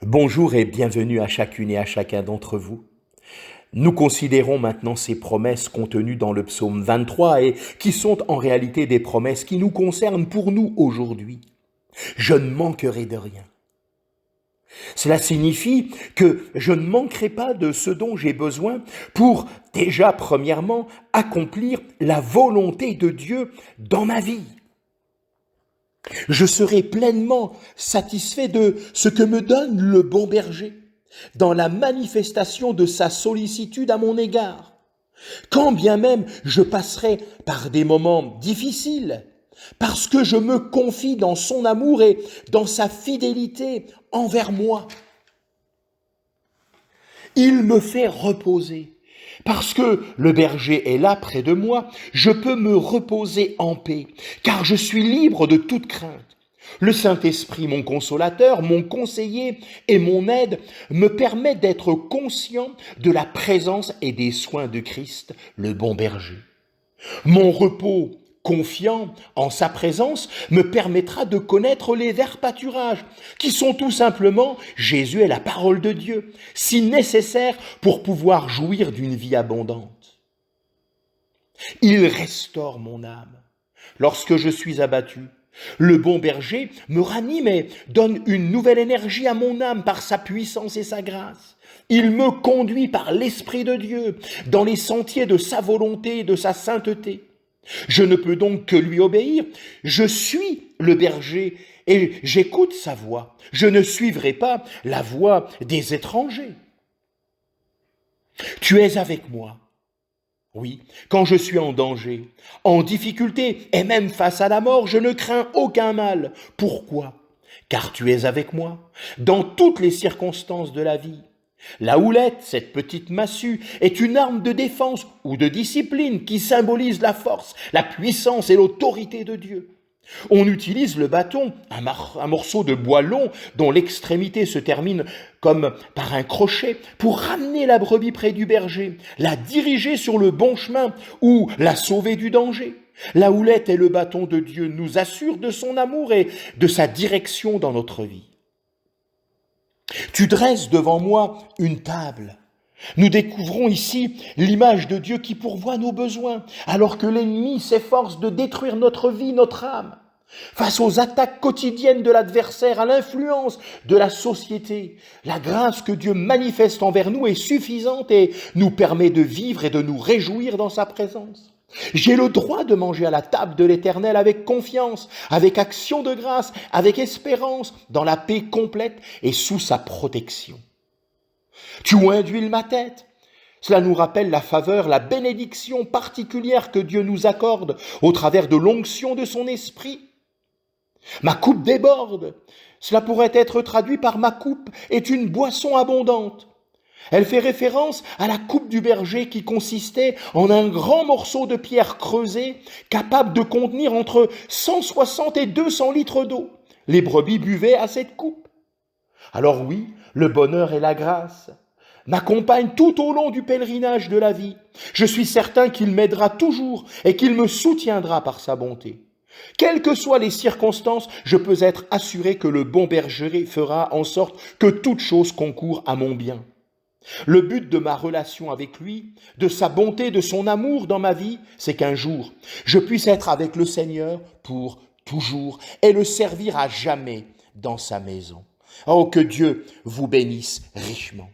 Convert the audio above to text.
Bonjour et bienvenue à chacune et à chacun d'entre vous. Nous considérons maintenant ces promesses contenues dans le psaume 23 et qui sont en réalité des promesses qui nous concernent pour nous aujourd'hui. Je ne manquerai de rien. Cela signifie que je ne manquerai pas de ce dont j'ai besoin pour déjà premièrement accomplir la volonté de Dieu dans ma vie. Je serai pleinement satisfait de ce que me donne le bon berger, dans la manifestation de sa sollicitude à mon égard. Quand bien même je passerai par des moments difficiles, parce que je me confie dans son amour et dans sa fidélité envers moi. Il me fait reposer. Parce que le berger est là près de moi, je peux me reposer en paix, car je suis libre de toute crainte. Le Saint-Esprit, mon consolateur, mon conseiller et mon aide, me permet d'être conscient de la présence et des soins de Christ, le bon berger. Mon repos confiant en sa présence me permettra de connaître les verts pâturages, qui sont tout simplement Jésus et la parole de Dieu, si nécessaire pour pouvoir jouir d'une vie abondante. Il restaure mon âme. Lorsque je suis abattu, le bon berger me ranime et donne une nouvelle énergie à mon âme par sa puissance et sa grâce. Il me conduit par l'Esprit de Dieu dans les sentiers de sa volonté et de sa sainteté. Je ne peux donc que lui obéir. Je suis le berger et j'écoute sa voix. Je ne suivrai pas la voix des étrangers. Tu es avec moi. Oui, quand je suis en danger, en difficulté et même face à la mort, je ne crains aucun mal. Pourquoi? Car tu es avec moi dans toutes les circonstances de la vie. La houlette, cette petite massue, est une arme de défense ou de discipline qui symbolise la force, la puissance et l'autorité de Dieu. On utilise le bâton, un morceau de bois long dont l'extrémité se termine comme par un crochet, pour ramener la brebis près du berger, la diriger sur le bon chemin ou la sauver du danger. La houlette et le bâton de Dieu nous assurent de son amour et de sa direction dans notre vie. Tu dresses devant moi une table. Nous découvrons ici l'image de Dieu qui pourvoit nos besoins, alors que l'ennemi s'efforce de détruire notre vie, notre âme. Face aux attaques quotidiennes de l'adversaire, à l'influence de la société, la grâce que Dieu manifeste envers nous est suffisante et nous permet de vivre et de nous réjouir dans sa présence. J'ai le droit de manger à la table de l'Éternel avec confiance, avec action de grâce, avec espérance, dans la paix complète et sous sa protection. Tu induis ma tête. Cela nous rappelle la faveur, la bénédiction particulière que Dieu nous accorde au travers de l'onction de son esprit. Ma coupe déborde. Cela pourrait être traduit par ma coupe est une boisson abondante. Elle fait référence à la coupe du berger qui consistait en un grand morceau de pierre creusée capable de contenir entre 160 et 200 litres d'eau. Les brebis buvaient à cette coupe. Alors oui, le bonheur et la grâce m'accompagnent tout au long du pèlerinage de la vie. Je suis certain qu'il m'aidera toujours et qu'il me soutiendra par sa bonté. Quelles que soient les circonstances, je peux être assuré que le bon berger fera en sorte que toute chose concourt à mon bien. Le but de ma relation avec lui, de sa bonté, de son amour dans ma vie, c'est qu'un jour, je puisse être avec le Seigneur pour toujours et le servir à jamais dans sa maison. Oh, que Dieu vous bénisse richement.